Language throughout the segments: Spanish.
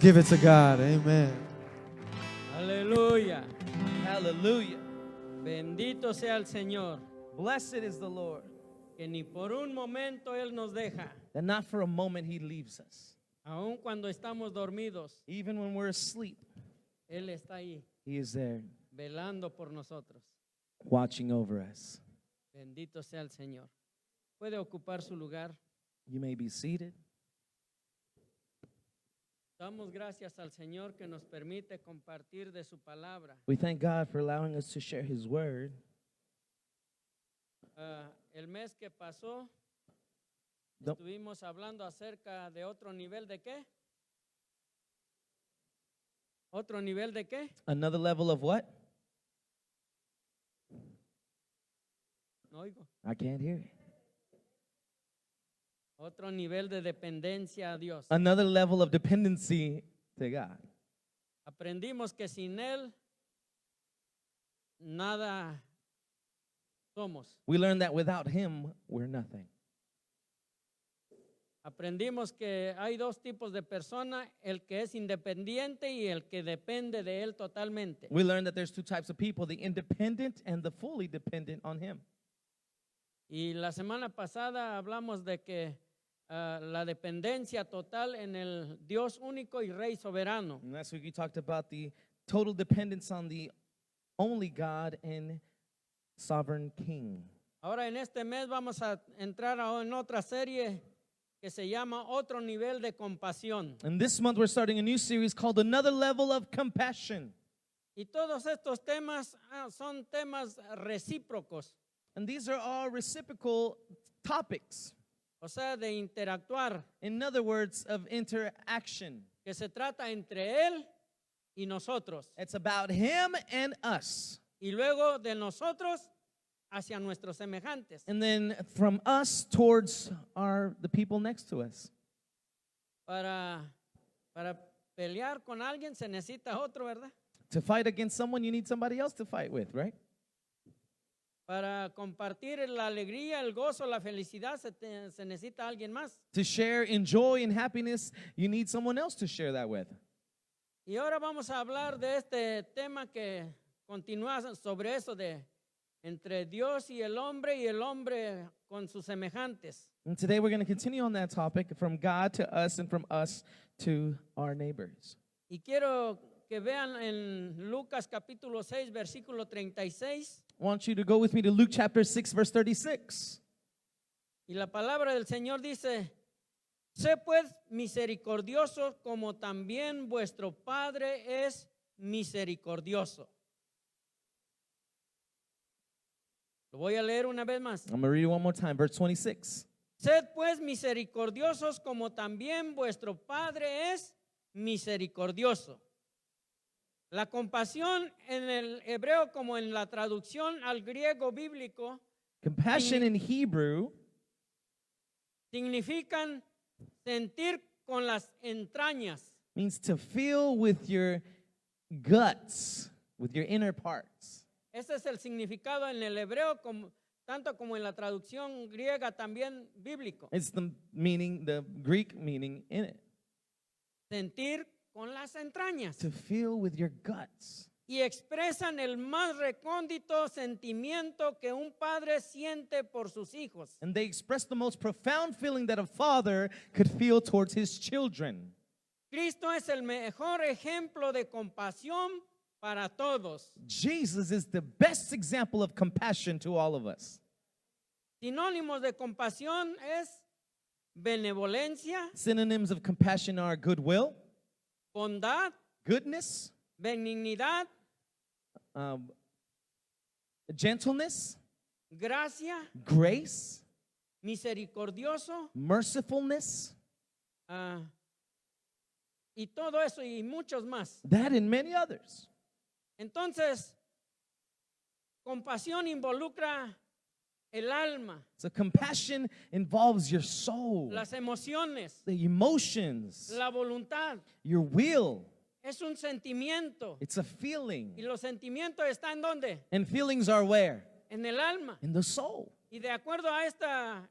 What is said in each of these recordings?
Give it to God. Amen. Aleluya. Hallelujah. Bendito sea el Señor, Blessed is the Lord, que ni por un momento Él nos deja, that not for a moment he leaves us. aun cuando estamos dormidos, Even when we're asleep, Él está ahí, he is there velando por nosotros. watching over us. Bendito sea el Señor. Puede ocupar su lugar. You may be seated. Damos gracias al Señor que nos permite compartir de su palabra. We thank God for allowing us to share his word. El mes que pasó, No. estuvimos hablando acerca de otro nivel de qué. ¿Otro nivel de qué? Another level of what? No oigo. I can't hear it. Otro nivel de dependencia a Dios. Another level of dependency to God. Aprendimos que sin Él nada somos. We learned that without him, we're nothing. Aprendimos que hay dos tipos de persona, el que es independiente y el que depende de Él totalmente. We learned that there's two types of people, the independent and the fully dependent on him. Y la semana pasada hablamos de que la dependencia total en el Dios único y Rey soberano. And last week we talked about the total dependence on the only God and sovereign King. Ahora en este mes vamos a entrar en otra serie que se llama Otro Nivel de Compasión. And this month we're starting a new series called Another Level of Compassion. Y todos estos temas son temas recíprocos, And these are all reciprocal topics. o sea, de interactuar, In other words, of interaction. que se trata entre Él y nosotros. It's about him and us. Y luego de nosotros hacia nuestros semejantes. And then from us towards the people next to us. Para pelear con alguien se necesita otro, ¿verdad? To fight against someone, you need somebody else to fight with, right? Para compartir la alegría, el gozo, la felicidad se necesita alguien más. To share in joy and happiness, you need someone else to share that with. Y ahora vamos a hablar de este tema que continúa sobre eso de entre Dios y el hombre con sus semejantes. And today we're going to continue on that topic, from God to us and from us to our neighbors. Y quiero que vean en Lucas capítulo 6, versículo 36. I want you to go with me to Luke chapter 6, verse 36. Y la palabra del Señor dice: sé pues misericordioso como también vuestro Padre es misericordioso. Lo voy a leer una vez más. I'm going to read it one more time, verse 26. Sed pues misericordiosos como también vuestro Padre es misericordioso. La compasión en el hebreo como en la traducción al griego bíblico Compassion in Hebrew significan sentir con las entrañas. means to feel with your guts, with your inner parts. Ese es el significado en el hebreo, tanto como en la traducción griega también bíblico. It's the meaning, the Greek meaning in it. Sentir con las entrañas. To feel with your guts. Y expresan el más recóndito sentimiento que un padre siente por sus hijos. And they express the most profound feeling that a father could feel towards his children. Cristo es el mejor ejemplo de compasión para todos. Jesus is the best example of compassion to all of us. Sinónimos de compasión es benevolencia, Synonyms of compassion are goodwill, bondad, goodness, benignidad, gentleness, gracia, grace, misericordioso, mercifulness, y todo eso y muchos más. that and many others. Entonces, compasión involucra el alma, So compassion involves your soul, las emociones, the emotions, la voluntad. your will. Es un sentimiento. It's a feeling. ¿Y los sentimientos están dónde? And feelings are where? En el alma. In the soul. Y de acuerdo a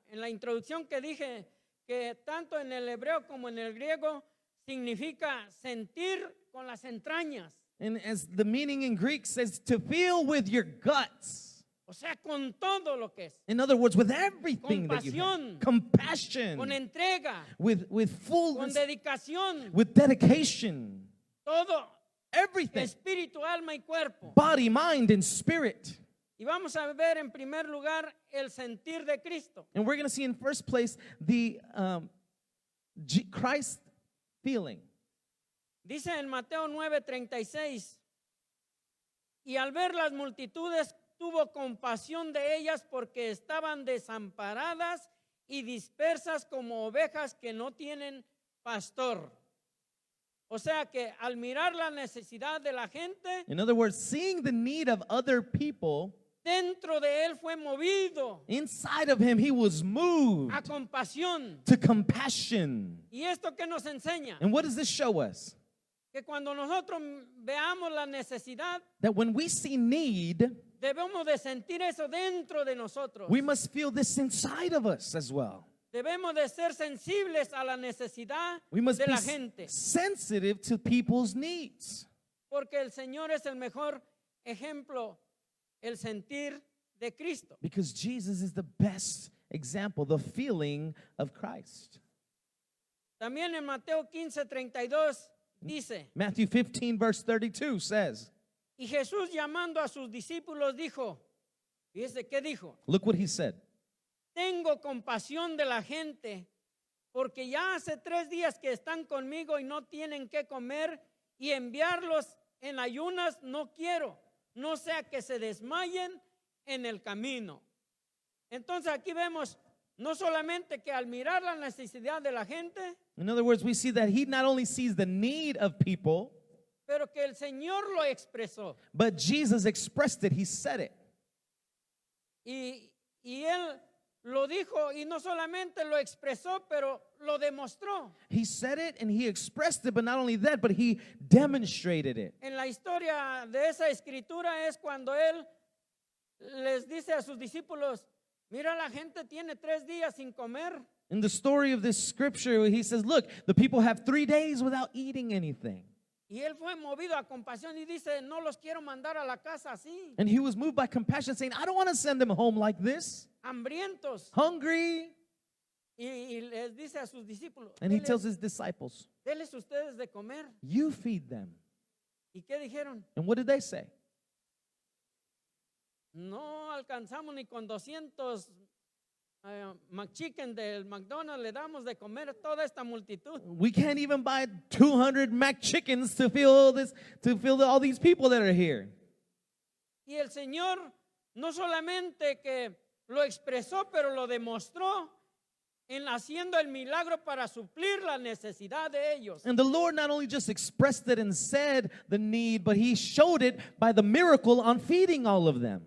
en la introducción que dije, que tanto en el hebreo como en el griego significa sentir con las entrañas. And as the meaning in Greek says, to feel with your guts. O sea, con todo lo que es. In other words, with everything that you have. Compasión. Compassion. Con entrega, With full, con dedicación, with dedication. todo, Everything. espíritu, alma y cuerpo. Body, mind, and spirit. Y vamos a ver en primer lugar el sentir de Cristo. And we're going to see in first place the Christ feeling. Dice en Mateo 9:36, y al ver las multitudes tuvo compasión de ellas porque estaban desamparadas y dispersas como ovejas que no tienen pastor. O sea que al mirar la necesidad de la gente, In other words, seeing the need of other people, dentro de él fue movido inside of him, he was moved a compasión. to compassion. ¿Y esto qué nos enseña? And what does this show us? Que cuando nosotros veamos la necesidad, That when we see need, debemos de sentir eso dentro de nosotros. we must feel this inside of us as well. Debemos de ser sensibles a la necesidad We must de be la gente. sensitive to people's needs. Porque el Señor es el mejor ejemplo, el sentir de Cristo. Because Jesus is the best example, the feeling of Christ. También en Mateo 15:32 dice, Matthew 15, verse 32 says, y Jesús llamando a sus discípulos dijo, fíjese qué dijo, look what he said. tengo compasión de la gente, porque ya hace 3 días que están conmigo y no tienen que comer, y enviarlos en ayunas no quiero, no sea que se desmayen en el camino. Entonces aquí vemos no solamente que al mirar la necesidad de la gente, In other words, we see that he not only sees the need of people, pero que el Señor lo expresó. but Jesus expressed it. He said it. Y Él lo dijo y no solamente lo expresó, pero lo demostró. He said it and he expressed it, but not only that, but he demonstrated it. En la historia de esa escritura es cuando Él les dice a sus discípulos, mira, la gente tiene 3 días sin comer. In the story of this scripture, he says, look, the people have 3 days without eating anything. Y Él fue movido a compasión y dice, no los quiero mandar a la casa así, And he was moved by compassion, saying, I don't want to send them home like this, hambrientos. hungry. Y les dice a sus discípulos, And he tells his disciples, denles ustedes de comer. you feed them. ¿Y qué dijeron? And what did they say? No alcanzamos ni con 200 McChicken del McDonald's, le damos de comer a toda esta multitud. We can't even buy 200 McChickens to fill this, all these people that are here. Y el Señor no solamente que lo expresó, pero lo demostró en haciendo el milagro para suplir la necesidad de ellos. And the Lord not only just expressed it and said the need, but he showed it by the miracle on feeding all of them.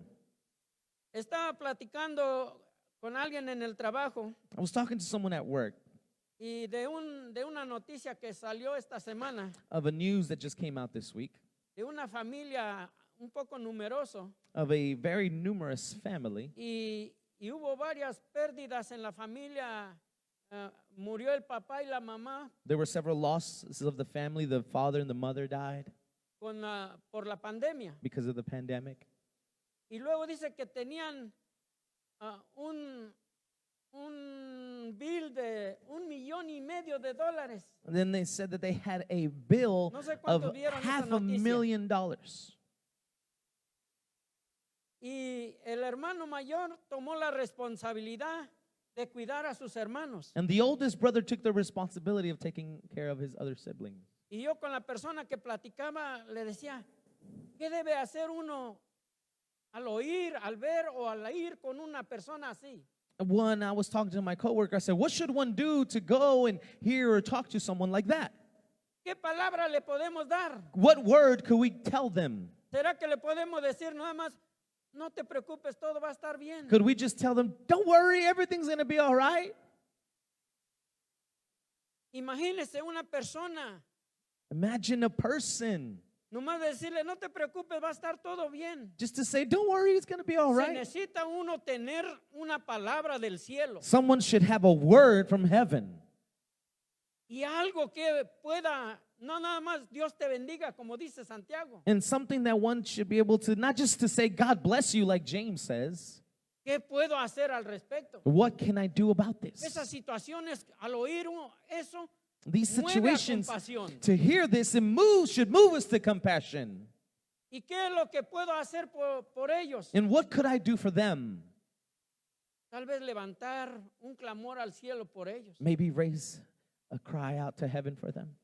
Estaba platicando con alguien en el trabajo I was talking to someone at work y de una noticia que salió esta semana of a news that just came out this week de una familia un poco numeroso of a very numerous family. y hubo varias pérdidas en la familia. Murió el papá y la mamá There were several losses of the family. The father and the mother died por la pandemia. because of the pandemic. Y luego dice que tenían un bill de $1,500,000. And then they said that they had a bill No sé cuánto of vieron esa $500,000. Y el hermano mayor tomó la responsabilidad de cuidar a sus hermanos. And the oldest brother took the responsibility of taking care of his other siblings. Y yo con la persona que platicaba le decía, ¿qué debe hacer uno al oír, al ver o al ir con una persona así? When I was talking to my coworker, I said, what should one do to go and hear or talk to someone like that? ¿Qué palabra le podemos dar? What word could we tell them? ¿Será que le podemos decir nada más, no te preocupes, todo va a estar bien? Could we just tell them, don't worry, everything's going to be all right? Imagínese una persona, Imagine a person nomás decirle, no te preocupes, va a estar todo bien. just to say, don't worry, it's going to be all Se right. necesita uno tener una palabra del cielo. Someone should have a word from heaven. y algo que pueda, no nada más Dios te bendiga, como dice Santiago. And something that one should be able to, not just to say, God bless you, like James says. ¿Qué puedo hacer al respecto? What can I do about Esas this? situaciones, al oír eso, These mueve a situations, compasión. to hear this, should move us to compassion. ¿Y qué es lo que puedo hacer por ellos? And what could I do for them? Tal vez levantar un clamor al cielo por ellos. Maybe raise a cry out to heaven for them.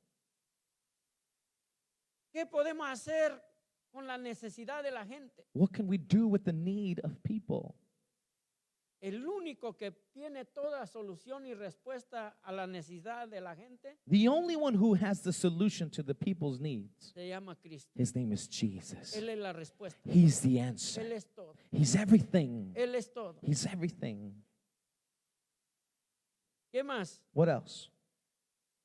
¿Qué podemos hacer con la necesidad de la gente? What can we do with the need of people? El único que tiene toda solución y respuesta a la necesidad de la gente The only one who has the solution to the people's needs, se llama Cristo. his name is Jesus. Él es la respuesta. He's the Él answer. es todo. He's everything. Él es todo. He's everything. ¿Qué más? What else?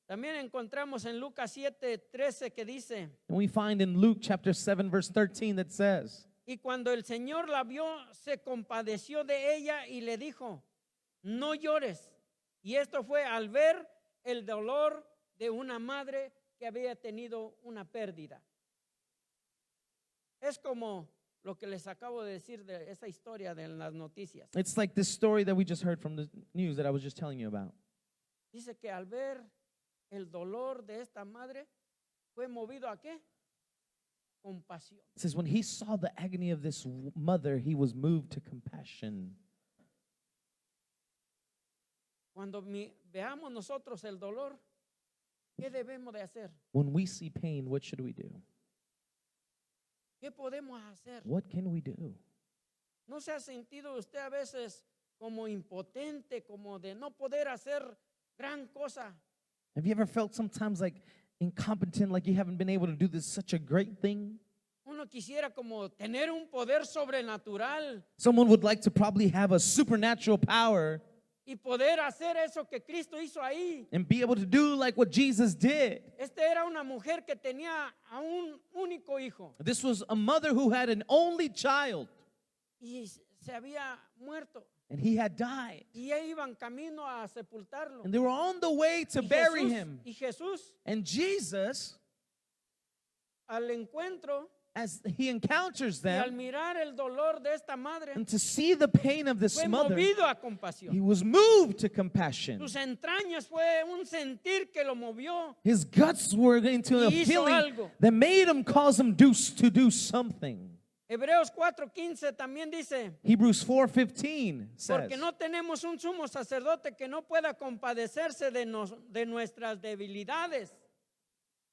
También encontramos en Lucas 7:13 que dice, And we find in Luke chapter 7, verse 13 that says, y cuando el Señor la vio, se compadeció de ella y le dijo, no llores. Y esto fue al ver el dolor de una madre que había tenido una pérdida. Es como lo que les acabo de decir de esa historia de las noticias. it's like this story that we just heard from the news that I was just telling you about. Dice que al ver el dolor de esta madre, fue movido a ¿qué? Compasión. It says, when he saw the agony of this mother, he was moved to compassion. Cuando veamos nosotros el dolor, ¿qué debemos de hacer? When we see pain, what should we do? ¿Qué podemos hacer? What can we do? ¿No se ha sentido usted a veces como impotente, como de no poder hacer gran cosa? Have you ever felt sometimes like incompetent, like you haven't been able to do this such a great thing? Uno quisiera como tener un poder sobrenatural Someone would like to probably have a supernatural power y poder hacer eso que Cristo hizo ahí. and be able to do like what Jesus did. Esta era una mujer que tenía a un único hijo This was a mother who had an only child, y se había muerto and he had died. y ya iban camino a sepultarlo. And they were on the way to bury him. Y Jesús And Jesus, al encuentro as he encounters y al them, mirar el dolor de esta madre, and to see the pain of this fue mother, movido a he compasión. was moved to compassion. Sus entrañas fue un sentir que lo movió. His guts were into a Y hizo feeling algo. that made him cause him to do something. Hebreos 4:15 también dice, Hebrews 4:15 says, porque no tenemos un sumo sacerdote que no pueda compadecerse de nuestras debilidades,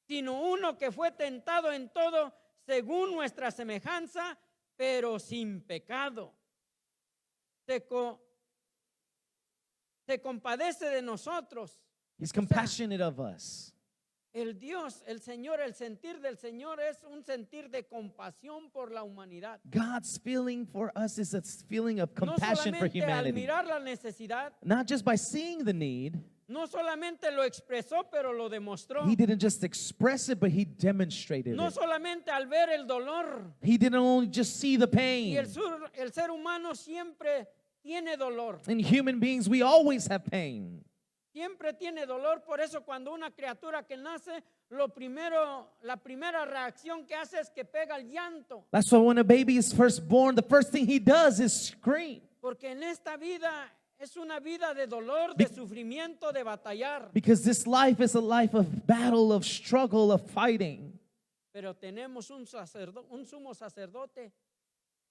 sino uno que fue tentado en todo según nuestra semejanza, pero sin pecado. Se compadece de nosotros. he's compassionate of us. El Dios, el Señor, el sentir del Señor es un sentir de compasión por la humanidad. God's feeling for us is a feeling of No compassion for solamente al humanity. mirar la necesidad, Not just by seeing the need, no solamente lo expresó, pero lo demostró. he didn't just express it, but he demonstrated No it. solamente al ver el dolor. He didn't only just see the Y pain. el ser humano siempre tiene dolor. In human beings, we always have pain. Siempre tiene dolor. Por eso cuando una criatura que nace, la primera reacción que hace es que pega el llanto. That's why when a baby is first born, the first thing he does is scream. Porque en esta vida es una vida de dolor, de sufrimiento, de batallar. Because this life is a life of battle, of struggle, of fighting. Pero tenemos un sumo sacerdote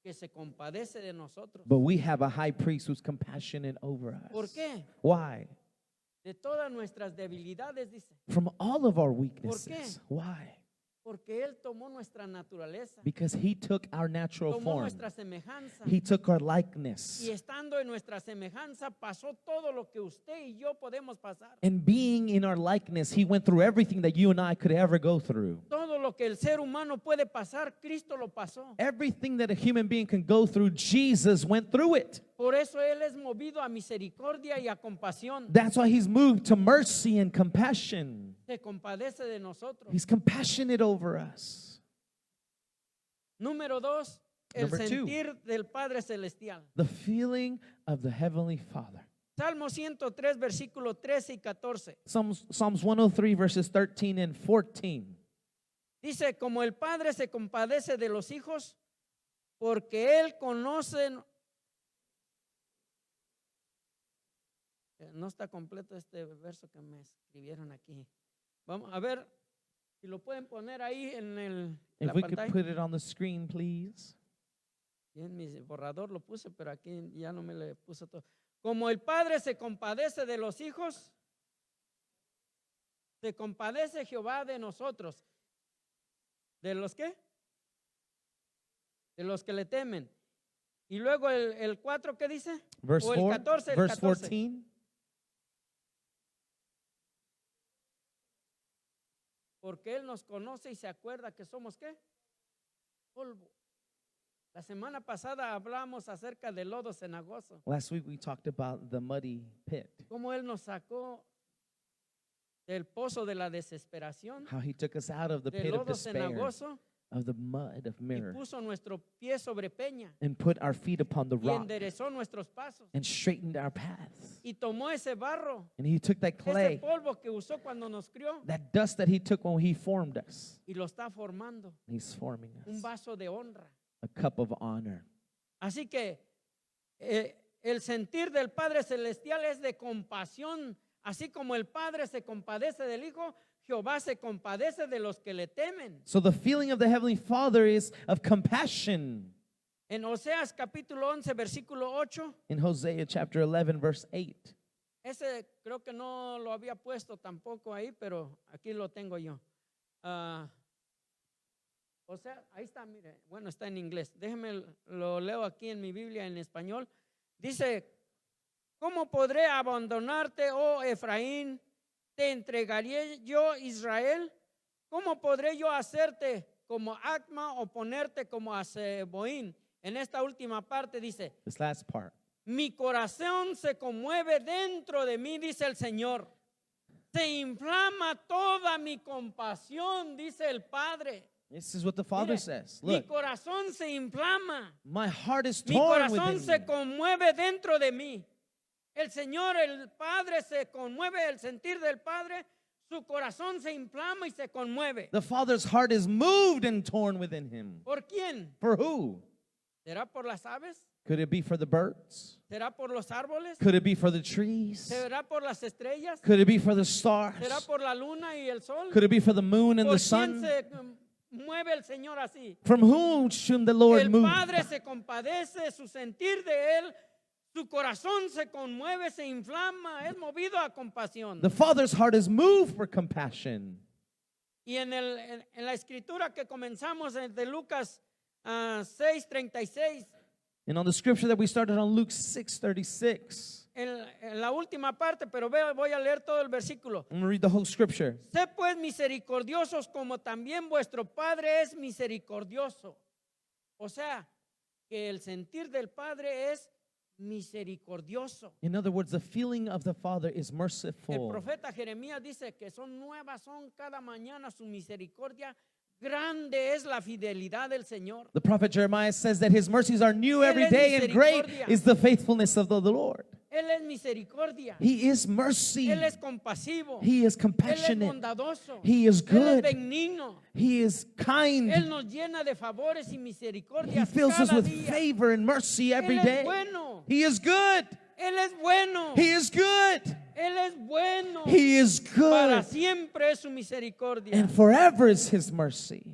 que se compadece de nosotros. But we have a high priest who's compassionate over ¿Por us. qué? Why? De todas nuestras debilidades, dice. From all of our weaknesses. Why? Porque Él tomó nuestra naturaleza, Because he took our natural tomó form. nuestra semejanza. He took our likeness. Y estando en nuestra semejanza, pasó todo lo que usted y yo podemos pasar. And being in our likeness, he went through everything that you and I could ever go through. Todo lo que el ser humano puede pasar, Cristo lo pasó. Everything that a human being can go through, Jesus went through it. Por eso Él es movido a misericordia y a compasión. That's why he's moved to mercy and compassion. Se compadece de nosotros. He's compassionate over us. Número 2, el Number two. sentir del Padre Celestial. The feeling of the Heavenly Father. Salmo 103, versículo 13 y 14. Psalms 103, verses 13 and 14. Dice, como el padre se compadece de los hijos, porque él conoce. No está completo este verso que me escribieron aquí. Vamos a ver si lo pueden poner ahí en If la we could pantalla. put it on the screen, please. Y en mi borrador lo puse, pero aquí ya no me le puse todo. Como el padre se compadece de los hijos, se compadece Jehová de nosotros. ¿De los qué? De los que le temen. Y luego el 4, ¿qué dice? Verse O el 4, 14, el verse 14. 14. Porque Él nos conoce y se acuerda que somos ¿qué? Polvo. La semana pasada hablamos acerca del lodo cenagoso. Last week we talked about the muddy pit, Cómo Él nos sacó del pozo de la desesperación, how he took us out of the del pit of lodo despair, cenagoso, of the mud of y mirror, puso nuestro pie sobre peña and put our feet upon the y rock enderezó nuestros pasos. and straightened our paths. Y tomó ese barro, And he took that ese clay, polvo que usó cuando nos crió, that dust that he took when he formed us, y lo está formando. and he's forming Un us, vaso de honra. a cup of honor. Así que el sentir del Padre Celestial es de compasión. Así como el Padre se compadece del Hijo, Jehová se compadece de los que le temen. So the feeling of the Heavenly Father is of compassion. En Oseas capítulo 11, versículo 8, In Hosea chapter 11, verse 8. ese creo que no lo había puesto tampoco ahí, pero aquí lo tengo yo. O sea, ahí está, mire, bueno, está en inglés. Déjeme, lo leo aquí en mi Biblia en español. Dice, ¿cómo podré abandonarte, oh Efraín? ¿Te entregaré yo, Israel? ¿Cómo podré yo hacerte como Acma o ponerte como a Zeboín? En esta última parte dice, This last part. mi corazón se conmueve dentro de mí, dice el Señor. Se inflama toda mi compasión, dice el Padre. This is what the Father Mire, says. mi Look, corazón se inflama. my heart is Mi torn corazón within se me. conmueve dentro de mí. El Señor, el Padre se conmueve, el sentir del Padre, su corazón se inflama y se conmueve. The Father's heart is moved and torn within him. ¿Por quién? For who? ¿Será por las aves? Could it be for the birds? ¿Será por los árboles? Could it be for the trees? ¿Será por las estrellas? Could it be for the stars? ¿Será por la luna y el sol? Could it be for the moon and ¿Por the quién sun? se mueve el Señor así? From whom should the Lord El move? Padre se compadece, su sentir de Él, su corazón se conmueve, se inflama, es movido a compasión. The Father's heart is moved for compassion. Y en la escritura que comenzamos de Lucas 6:36, And on the scripture that we started on Luke 6:36, en la última parte, pero voy a leer todo el versículo. I'm going to read the whole scripture. Sé pues misericordiosos como también vuestro Padre es misericordioso. O sea, que el sentir del Padre es misericordioso. In other words, the feeling of the Father is El merciful. profeta Jeremías dice que son cada mañana su misericordia. Grande es la fidelidad del Señor. The prophet Jeremiah says that his mercies are new Él every es day, and great misericordia. is the faithfulness of the Lord. Él es misericordia. He is mercy. Él es compasivo. He is Él es compassionate. bondadoso. He is Él es good. benigno. He is kind. Él nos llena de favores y He misericordias fills us cada with día. favor and mercy every Él es day. bueno. He is good. Él es bueno. He is good. Él es bueno. He is Para good. siempre es su misericordia. And forever is his mercy.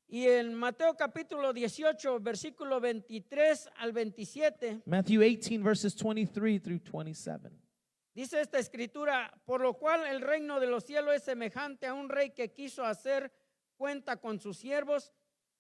Y en Mateo capítulo 18, versículo 23 al 27, Matthew 18, verses 23 through 27. dice esta escritura, por lo cual el reino de los cielos es semejante a un rey que quiso hacer cuenta con sus siervos,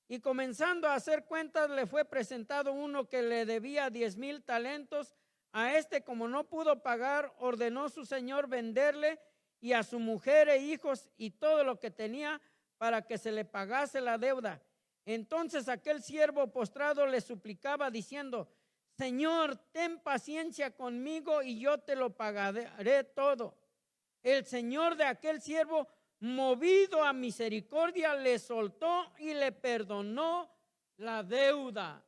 y comenzando a hacer cuentas le fue presentado uno que le debía 10,000 talentos. A este, como no pudo pagar, ordenó su señor venderle y a su mujer e hijos y todo lo que tenía, para que se le pagase la deuda. Entonces aquel siervo postrado le suplicaba diciendo, Señor, ten paciencia conmigo y yo te lo pagaré todo. El señor de aquel siervo, movido a misericordia, le soltó y le perdonó la deuda.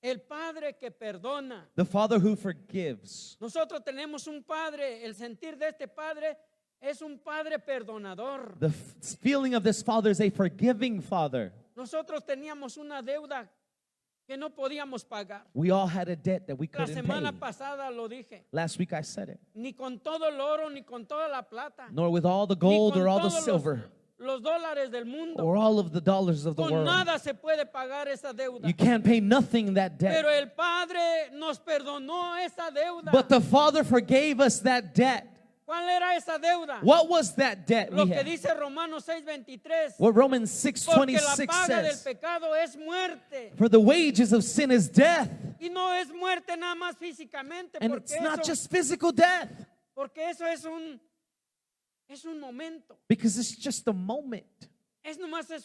El Padre que perdona. the Father who forgives. Nosotros tenemos un Padre, el sentir de este Padre es un Padre perdonador. The feeling of this Father is a forgiving Father. Nosotros teníamos una deuda que no podíamos pagar. We all had a debt that we La couldn't semana pay. pasada lo dije. Last week I said it. Ni con todo el oro, ni con toda la plata, Nor with all the ni gold con or all the todos silver los dólares del mundo. or all of the dollars of the Con world. nada se puede pagar esa deuda. You can't pay nothing that Pero debt. el Padre nos perdonó esa deuda. But the Father forgave us that debt. ¿Cuál era esa deuda? What was that debt Lo we que had? dice Romanos 6:23. What Romans Porque la 6:26 paga del says. pecado es muerte. For the wages of sin is death. Y no es muerte nada más físicamente, And porque it's not eso, just physical death. porque eso es un momento. Because it's just a moment. Es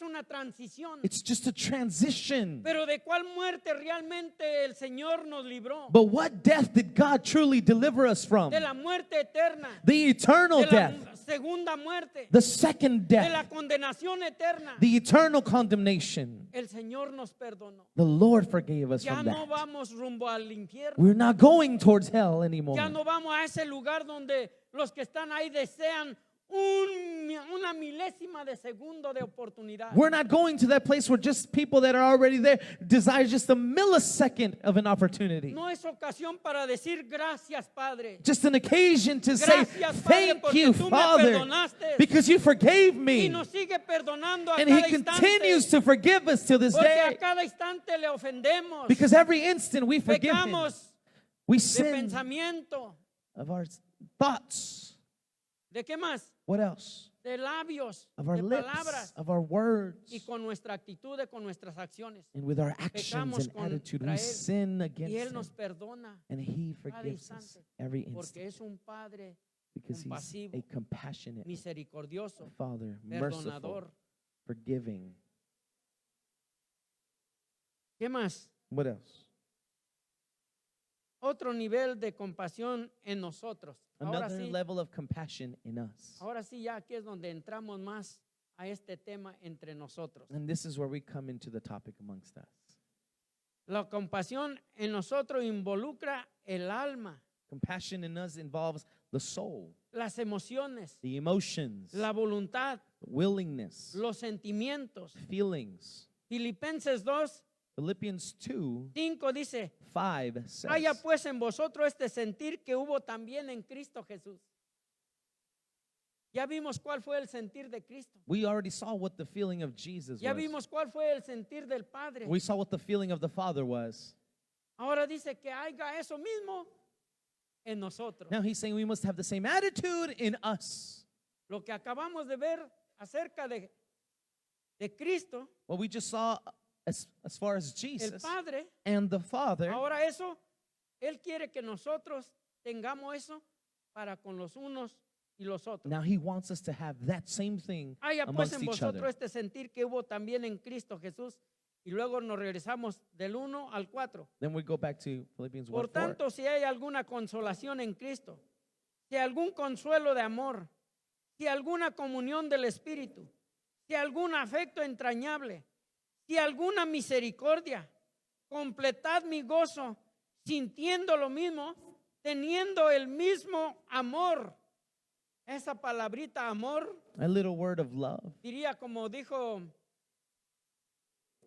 una transición. It's just a transition. Pero ¿de cuál muerte realmente el Señor nos libró? But what death did God truly deliver us from? De la muerte eterna, The eternal de la death. segunda muerte, The second de la death. condenación eterna. The eternal condemnation. El Señor nos perdonó. The Lord forgave us Ya from no that. vamos rumbo al infierno. We're not going towards hell anymore. Ya no vamos a ese lugar donde los que están ahí desean una milésima de segundo de oportunidad. We're not going to that place where just people that are already there desire just a millisecond of an opportunity. No es ocasión para decir gracias, Padre. Just an occasion to say, Gracias, Padre, thank porque you, tú me Father, perdonaste. because you forgave Y me. nos sigue perdonando a And He cada continues instante. to forgive us till this Porque a day. cada instante le ofendemos. Because every instant we forgive Him. Pecamos We de sin pensamiento. of our thoughts. ¿De qué más? What else? De labios, Of our de lips, palabras. of our words. Y con nuestra actitud, con nuestras acciones. And with our actions Pecamos and contra attitude, we Él. sin Y against Él Him. nos perdona And He cada forgives us instante. every Porque instant. es un Padre Because He's compasivo, a compassionate misericordioso, Father, merciful, perdonador. forgiving. ¿Qué más? What else? Otro nivel de compasión en nosotros. Another level of compassion in us. Ahora sí, ya aquí es donde entramos más a este tema entre nosotros. And this is where we come into the topic amongst us. La compasión en nosotros involucra el alma, Compassion in us involves the soul, las emociones, the emotions, la voluntad, willingness, los sentimientos. feelings. Filipenses 2, Philippians 2, 5 dice, 5 says, haya pues en vosotros este sentir que hubo también en Cristo Jesús. Ya vimos cuál fue el sentir de Cristo. we already saw what the feeling of Jesus Ya was. vimos cuál fue el sentir del Padre. We saw what the feeling of the Father was. Ahora dice que haya eso mismo en nosotros. Now he's saying we must have the same attitude in us. Lo que acabamos de ver acerca de Cristo, What we just saw as far as el Jesus Padre, and the Father, ahora eso, Él quiere que nosotros tengamos eso para con los unos y los otros. now he wants us to have that same thing Haya pues amongst en each vosotros other. este sentir que hubo también en Cristo Jesús. Y luego nos regresamos del 1 al 4. Then we go back to Philippians 1, Por 4. tanto, si hay alguna consolación en Cristo, si algún consuelo de amor, si alguna comunión del Espíritu, si algún afecto entrañable, si alguna misericordia, completad mi gozo, sintiendo lo mismo, teniendo el mismo amor. Esa palabrita amor, A little word of love. diría como dijo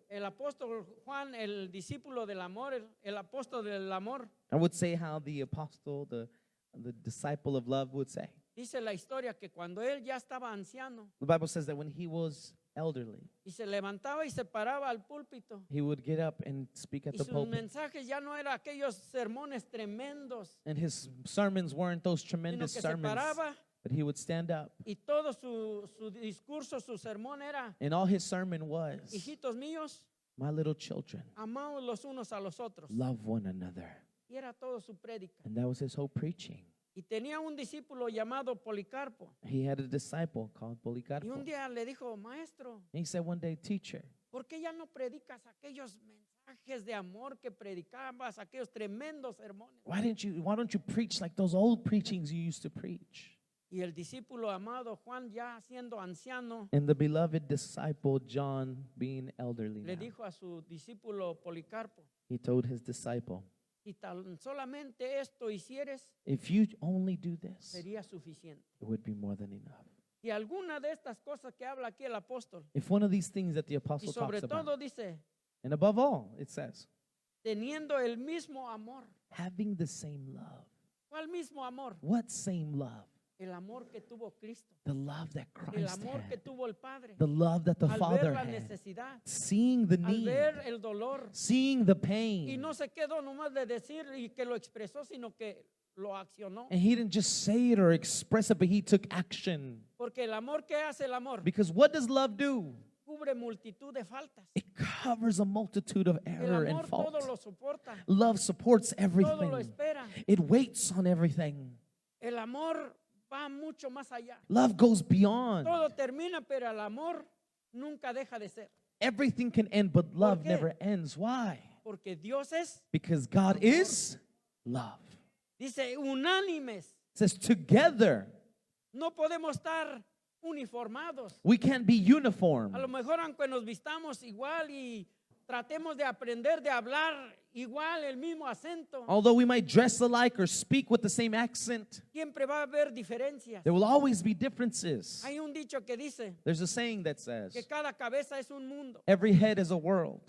el apóstol Juan, el discípulo del amor, el apóstol del amor. I would say how the apostle, the disciple of love would say. Dice la historia que cuando él ya estaba anciano The Bible says that when he was elderly, y se levantaba y se paraba al púlpito he would get up and speak at y the sus pulpit. mensajes ya no eran aquellos sermones tremendos, And his sermons weren't those sino tremendous que se sermons, paraba but he would stand up. y todo su discurso, su sermón era, And all his sermon was, hijitos míos, my little children, amamos los unos a los otros. love one another. Y era todo su prédica. And that was his whole preaching. Y tenía un discípulo llamado Policarpo. He had a disciple called Y Policarpo. un día le dijo, maestro, And he said one day, teacher, ¿por qué ya no predicas aquellos mensajes de amor que predicabas, aquellos tremendos sermones? why don't you preach like those old preachings you used to preach? Y el discípulo amado Juan, ya siendo anciano, And the beloved disciple John, being elderly le now, dijo a su discípulo Policarpo, he told his disciple, si tan solamente esto hicieres, if you only do this, sería suficiente. it would be more than enough. Y alguna de estas cosas que habla aquí el apóstol, If one of these things that the y apostle sobre talks todo about, dice, and above all, it says, teniendo el mismo amor. having the same love. ¿Cuál mismo amor? What same love? El amor que tuvo Cristo, The love that el Christ amor que had. tuvo el Padre, The love that the al ver Father la had. necesidad, Seeing the al need. ver el dolor. Seeing the Y pain. no se quedó nomás de decir y que lo expresó, sino que lo accionó. And he didn't just say it or express it, but he took action. Porque el amor, ¿qué hace el amor? Because what does love do? Cubre multitud de faltas. It covers a multitude of El error and amor todo fault. lo soporta, Love supports todo lo everything. espera. It waits on everything. El amor va mucho más allá. Love goes beyond. Todo termina, pero el amor nunca deja de ser. Everything can end, but love qué? never ends. Why? Porque Dios es, Because God is love. dice, unánimes. It says together. No podemos estar uniformados. We can't be uniform. A lo mejor aunque nos vistamos igual y tratemos de aprender de hablar igual el mismo acento, Although we might dress alike or speak with the same accent, siempre va a haber diferencias. there will always be differences. Hay un dicho que dice There's a saying that says, que cada cabeza es un mundo, every head is a world,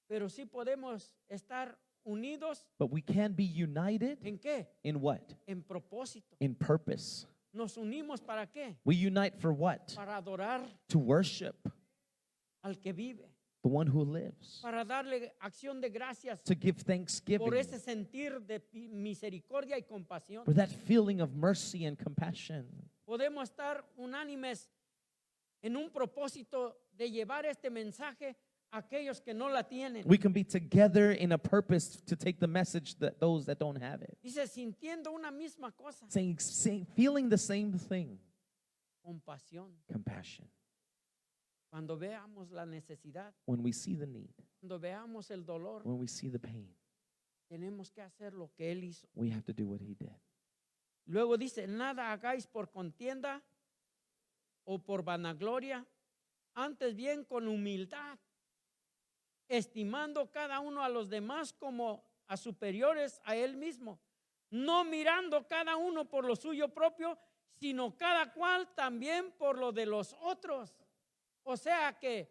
pero sí podemos estar unidos. but we can be united ¿En qué? in what? En propósito. In purpose. ¿Nos unimos para qué? We unite for what? Para adorar To worship al que vive, the one who lives, para darle acción de gracias to give por thanksgiving ese sentir de misericordia y compasión. for that feeling of mercy and compassion. Podemos estar unánimes en un propósito de llevar este mensaje a aquellos que no la tienen. We can be together in a purpose to take the message that those that don't have it. Dice, sintiendo una misma cosa, Feeling the same thing, compasión. compassion. Cuando veamos la necesidad, When we see the need, cuando veamos el dolor, when we see the pain, tenemos que hacer lo que Él hizo. we have to do what he did. Luego dice, nada hagáis por contienda o por vanagloria, antes bien con humildad, estimando cada uno a los demás como a superiores a él mismo, no mirando cada uno por lo suyo propio, sino cada cual también por lo de los otros. O sea que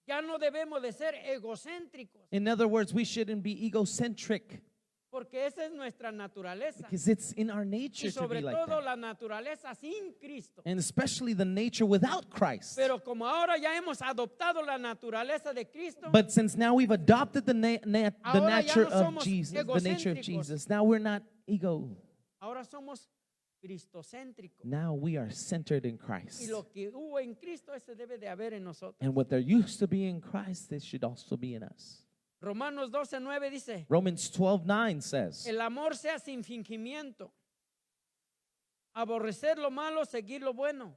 ya no debemos de ser egocéntricos, In other words, we shouldn't be egocentric porque esa es nuestra naturaleza. because it's in our Y nature to sobre be like todo that. la naturaleza sin Cristo. And especially the nature without Christ. Pero como ahora ya hemos adoptado la naturaleza de Cristo, But since now we've adopted the Ahora ya nature no of somos Jesus, the nature of egocéntricos. Jesus, now we're not ego. ahora somos cristocéntricos. Now we are centered in Y Christ. lo que hubo en Cristo, ese debe de haber en nosotros. And what there used to be in Christ, this should also be in us. Romanos 12:9 dice, Romans 12:9 says, el amor sea sin fingimiento, aborrecer lo malo, seguir lo bueno.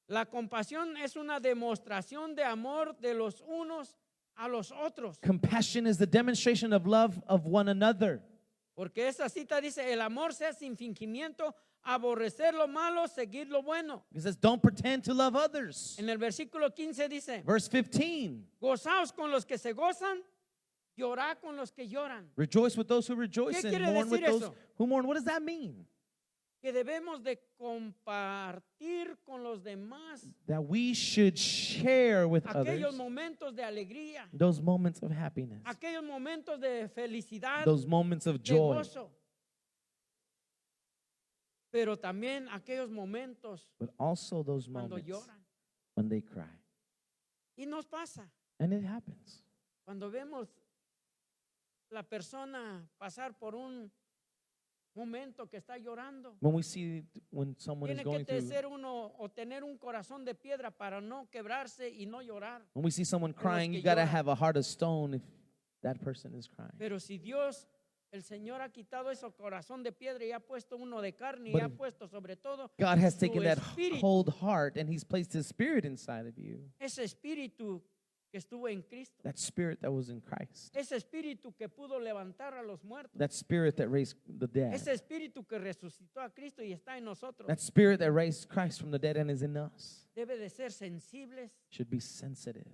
La compasión es una demostración de amor de los unos a los otros. compassion is the demonstration of love of one another. Porque esa cita dice, el amor sea sin fingimiento, aborrecer lo malo, seguir lo bueno. It says, don't pretend to love others. En el versículo 15 dice, Verse 15, gozaos con los que se gozan, llorad con los que lloran. rejoice with those who rejoice ¿Qué and quiere mourn with decir those eso? who mourn. What does that mean? Que debemos de compartir con los demás That we should share with aquellos others momentos de alegría, those moments of happiness, aquellos momentos de felicidad, those moments of de joy, gozo. Pero también aquellos momentos but also those cuando moments lloran. when they cry. Y nos pasa And it happens. cuando vemos la persona pasar por un momento que está llorando. When we see when someone is Tiene que going through, ser uno o tener un corazón de piedra para no quebrarse y no llorar. when we see someone crying, que you gotta lloran. have a heart of stone if that person is crying. Pero si Dios, el Señor ha quitado ese corazón de piedra y ha puesto uno de carne y But ha if puesto sobre todo God has su taken that espíritu. cold heart and He's placed His Spirit inside of you. ese espíritu que estuvo en Cristo. That spirit that was in Christ. Ese espíritu que pudo levantar a los muertos. That spirit that raised the dead. Ese espíritu que resucitó a Cristo y está en nosotros. That spirit that raised Christ from the dead and is in us. Debe de ser sensibles Should be sensitive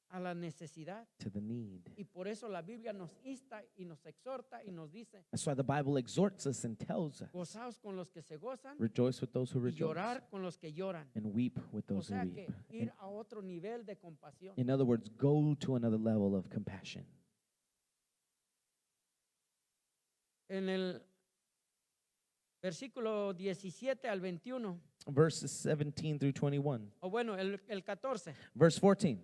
a la necesidad. to the need. Y por eso la Biblia nos insta y nos exhorta y nos dice, That's why the Bible exhorts us and tells us, gozaos con los que se gozan rejoice with those who y rejoice llorar con los que lloran. and weep with O those who sea weep. que ir a otro nivel de compasión. In other words, go to another level of compassion. En el versículo 17 al 21, Verses 17 through 21. o bueno, el 14 Verse 14.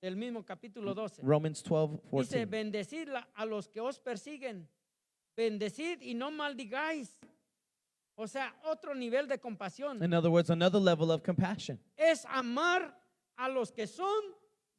del mismo capítulo 12. Romans 12, Dice, 14. bendecid a los que os persiguen, bendecid y no maldigáis. O sea, otro nivel de compasión. In other words, another level of compassion. Es amar a los que son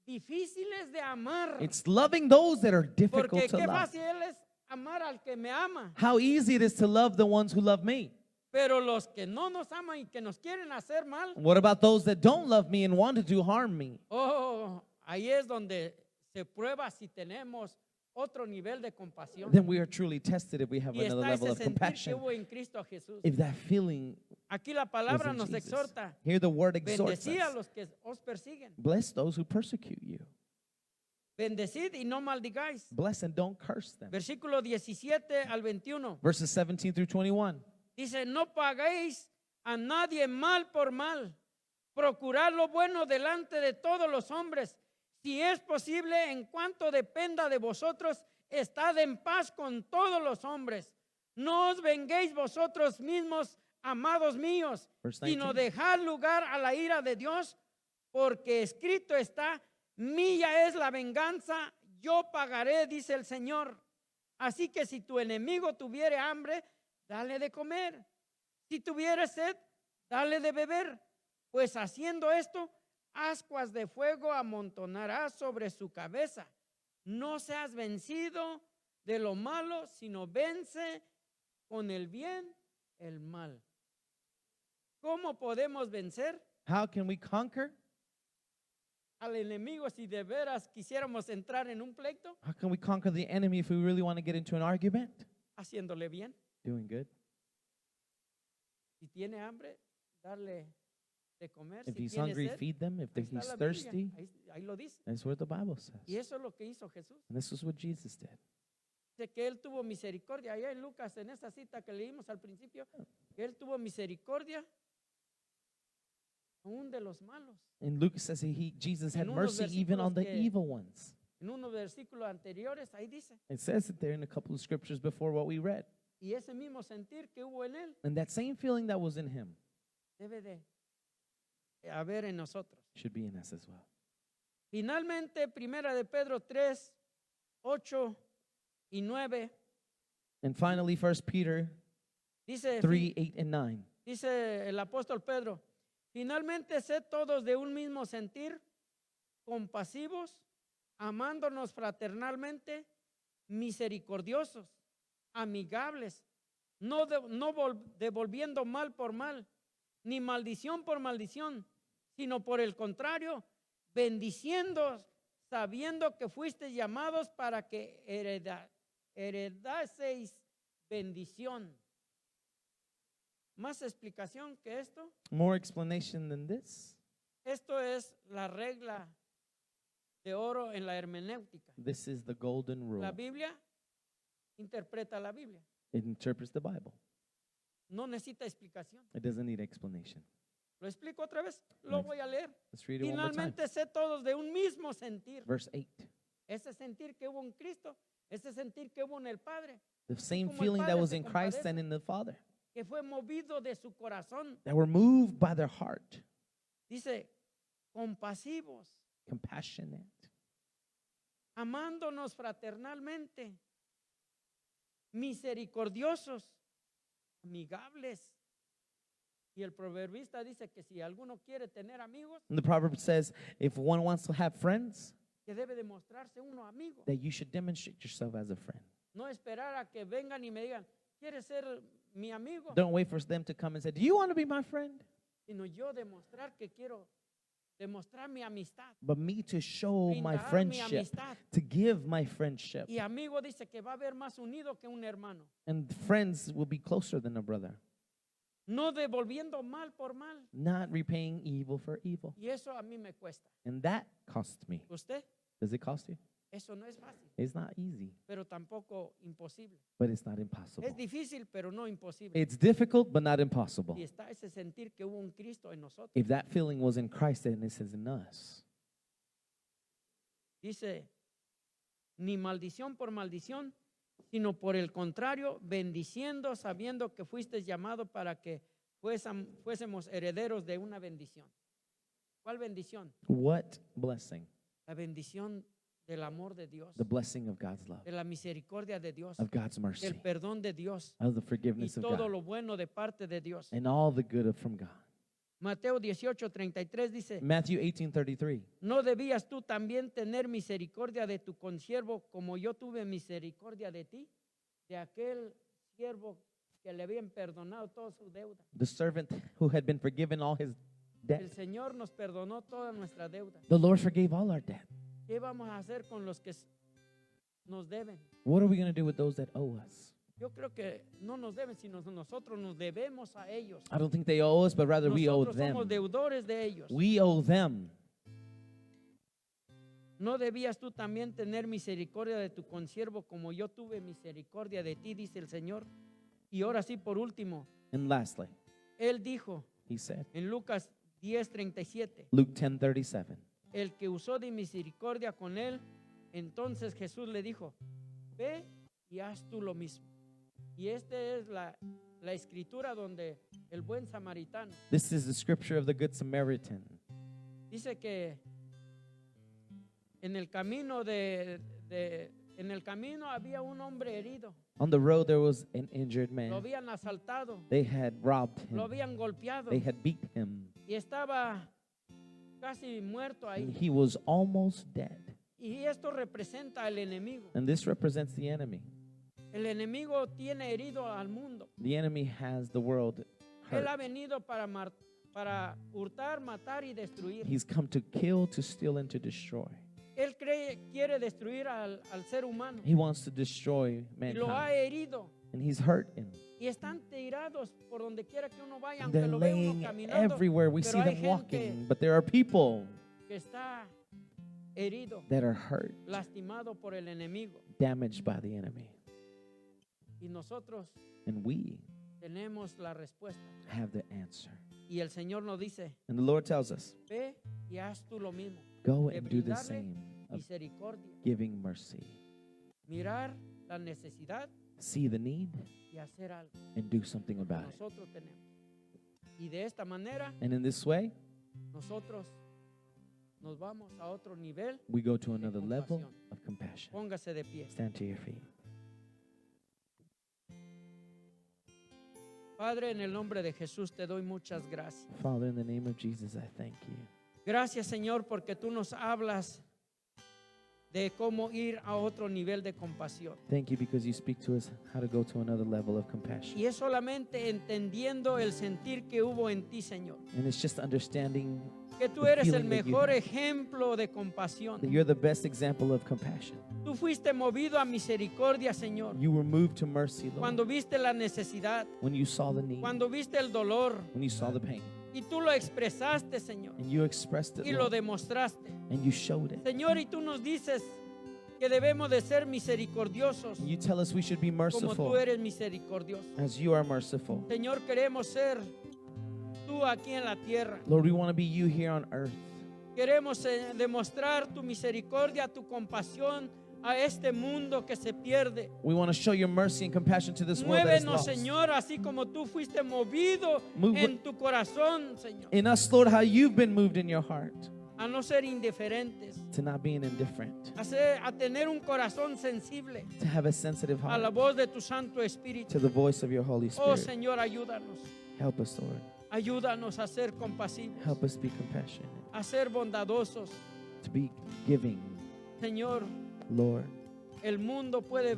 difíciles de amar. It's loving those that are difficult Porque to qué love. fácil es amar al que me ama. How easy it is to love the ones who love me. Pero los que no nos aman y que nos quieren hacer mal, What about those that don't love me and want to do harm me? oh, ahí es donde se prueba si tenemos otro nivel de compasión. Then we are truly tested if we have Y another está level ese of sentir que compassion. hubo en Cristo Jesús. If that feeling Aquí la was palabra in nos Jesus. exhorta, Here the word exhorts bendecid a us. los que os persiguen, Bless those who persecute you. bendecid y no maldigáis. Bless and don't curse them. Versículo 17 al 21. Verses 17 through 21. Dice, no paguéis a nadie mal por mal. Procurad lo bueno delante de todos los hombres. Si es posible, en cuanto dependa de vosotros, estad en paz con todos los hombres. No os venguéis vosotros mismos, amados míos, Verse sino 19. dejad lugar a la ira de Dios, porque escrito está, mía es la venganza, yo pagaré, dice el Señor. Así que si tu enemigo tuviere hambre, dale de comer. Si tuviere sed, dale de beber. Pues haciendo esto, ascuas de fuego amontonarás sobre su cabeza. No seas vencido de lo malo, sino vence con el bien el mal. ¿Cómo podemos vencer How can we conquer? al enemigo si de veras quisiéramos entrar en un pleito? How can we conquer the enemy if we really want to get into an argument? Haciéndole bien. Doing good. Si tiene hambre, darle de comer. If Si he's tiene hungry, sed, feed them. If ahí está he's la Biblia. thirsty, Ahí lo dice. that's what the Bible says. Y eso es lo que hizo Jesús. And this is what Jesus did. Dice que Él tuvo misericordia. Allá en Lucas, en esa cita que leímos al principio, que Él tuvo misericordia aún de los malos. And Luke says Jesus had En unos mercy even on the versículos que- evil ones. En unos versículos anteriores, ahí dice. It says it there in a couple of scriptures before what we read. Y ese mismo sentir que hubo en Él And that same feeling that was in him debe de haber en nosotros. should be in us as well. Finalmente, Primera de Pedro 3, 8 y 9, And finally, 1 Peter dice, 3, 8, and 9. dice el apóstol Pedro, finalmente sed todos de un mismo sentir, compasivos, amándonos fraternalmente, misericordiosos, amigables, no devolviendo mal por mal, ni maldición por maldición, sino por el contrario, bendiciendo, sabiendo que fuisteis llamados para que heredaseis bendición. Más explicación que esto. More explanation than this. Esto es la regla de oro en la hermenéutica. This is the golden rule. La Biblia interpreta la Biblia. It interprets the Bible. No necesita explicación. It doesn't need explanation. Lo explico otra vez. Lo Right. voy a leer. Let's read it one more time. Finalmente sé todos de un mismo sentir. Verse 8. Ese sentir que hubo en Cristo, ese sentir que hubo en el Padre, The same como el feeling that Padre was se in Christ compadece. and in the Father. que fue movido de su corazón. That were moved by their heart. Dice, compasivos, Compassionate. amándonos fraternalmente, misericordiosos, amigables. Y el proverbista dice que si alguno quiere tener amigos, And the proverb says, if one wants to have friends, que debe demostrarse uno amigo. that you should demonstrate yourself as a friend. No esperar a que vengan y me digan, ¿quieres ser mi amigo? Don't wait for them to come and say, do you want to be my friend? Sino yo demostrar que quiero demostrar mi amistad, but me to show my brindar mi friendship, amistad. to give my friendship. Y amigo dice que va a haber más unido que un hermano. And friends will be closer than a brother, No devolviendo mal por mal. not repaying evil for evil. Y eso a mí me cuesta. And that costs me. ¿Usted? Does it cost you? Eso no es fácil, It's not easy, pero tampoco imposible. but it's not impossible. Es difícil, pero no imposible. It's difficult, but not impossible. Y está ese sentir que hubo un Cristo en nosotros. If that feeling was in Christ, then it is in us. Dice, ni maldición por maldición, sino por el contrario, bendiciendo, sabiendo que fuiste llamado para que fuésemos herederos de una bendición. ¿Cuál bendición? What blessing? La bendición del amor de Dios, The blessing of God's love, de la misericordia de Dios, of God's mercy, del perdón de Dios of the y forgiveness of todo God, lo bueno de parte de Dios. and all the good from God. Mateo 18:33 dice, Matthew 18:33. ¿no debías tú también tener misericordia de tu consiervo como yo tuve misericordia de ti? De aquel siervo que le habían perdonado toda su deuda. The servant who had been forgiven all his El debt. Señor nos perdonó toda nuestra deuda. The Lord forgave all our debt. ¿Qué vamos a hacer con los que nos deben? What are we going to do with those that owe us? Yo creo que no nos deben, sino nosotros nos debemos a ellos. I don't think they owe us, but rather we owe Nosotros somos them. deudores de ellos. We owe them. ¿No debías tú también tener misericordia de tu consiervo como yo tuve misericordia de ti, dice el Señor? Y ahora sí, por último, And lastly, Él dijo he said, en Lucas 10:37, Luke 10:37, el que usó de misericordia con él, entonces Jesús le dijo, ve y haz tú lo mismo. Y esta es la escritura donde el buen samaritano this is the scripture of the Good Samaritan. dice que en el camino en el camino había un hombre herido, On the road there was an injured lo man. habían asaltado, They had robbed lo him. habían golpeado They had beat him. y estaba casi muerto And ahí. he was almost dead. Y esto representa al enemigo. And this represents the enemy. El enemigo tiene herido al mundo. The enemy has the world Él ha hurt. venido para hurtar, matar y destruir. He's come to kill, to steal, and to destroy. Él quiere destruir al ser humano He wants to destroy y lo ha mankind. herido. And he's hurt him. Y están tirados por donde quiera que uno vaya, And aunque they're lo vea uno laying caminando, everywhere. We pero see hay them gente walking. But there are people que está herido, that are hurt, lastimado por el enemigo. damaged by the enemy. Y nosotros And we tenemos la respuesta. have the answer. Y el Señor nos dice, And the Lord tells us, ve y haz tú lo mismo. go De and do the brindarle same of misericordia, giving mercy. mirar la necesidad See the need y hacer algo and do something que about it. nosotros tenemos. Y de esta manera And in this way, nosotros nos vamos a otro nivel. we go to another level compasión. of compassion. Póngase de pie. Stand to your feet. Padre, en el nombre de Jesús te doy muchas gracias. Father, in the name of Jesus, I thank you. Gracias, Señor, porque tú nos hablas de cómo ir a otro nivel de compasión. Thank you because you speak to us how to go to another level of compassion. Y es solamente entendiendo el sentir que hubo en ti, Señor. And it's just understanding Que tú the eres el feeling that you mejor have. ejemplo de compasión. that you're the best example of compassion. Tú fuiste movido a misericordia, Señor. You were moved to mercy, Lord, Cuando viste la necesidad, when you saw the need, cuando viste el dolor, when you saw the pain, y tú lo expresaste, Señor, and you expressed it, y lo Lord, demostraste. and you showed it. Señor, y tú nos dices que debemos de ser misericordiosos And you tell us we should be como tú merciful eres misericordioso. as you are merciful. Señor, queremos ser tú aquí en la tierra. Lord, we want to be you here on earth. Queremos demostrar tu misericordia, tu compasión a este mundo que se pierde. We want to show your mercy and compassion to this world that is Muévenos, lost. Señor, así como tú fuiste movido Move en tu corazón, Señor, In us, Lord, how you've been moved in your heart a no ser indiferentes, to not being indifferent, a tener un corazón sensible to have a sensitive a la heart voz de tu Santo Espíritu. to the voice of your Holy Oh, Spirit. Señor, ayúdanos. Help us, Lord. Ayúdanos a ser compasivos, Help us be compassionate, a ser bondadosos. to be giving. Señor, Lord, el mundo puede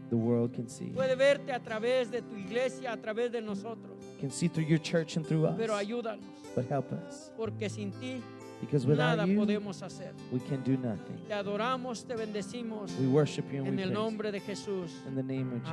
the world can see. verte a través de tu iglesia, a través de nosotros. Can see through your church and through us. Pero ayúdanos, But help us. porque sin ti Because without nada you, podemos hacer. we can do nothing. Te adoramos, te bendecimos We worship you and we en el praise you. nombre de Jesús. In the name of Jesus.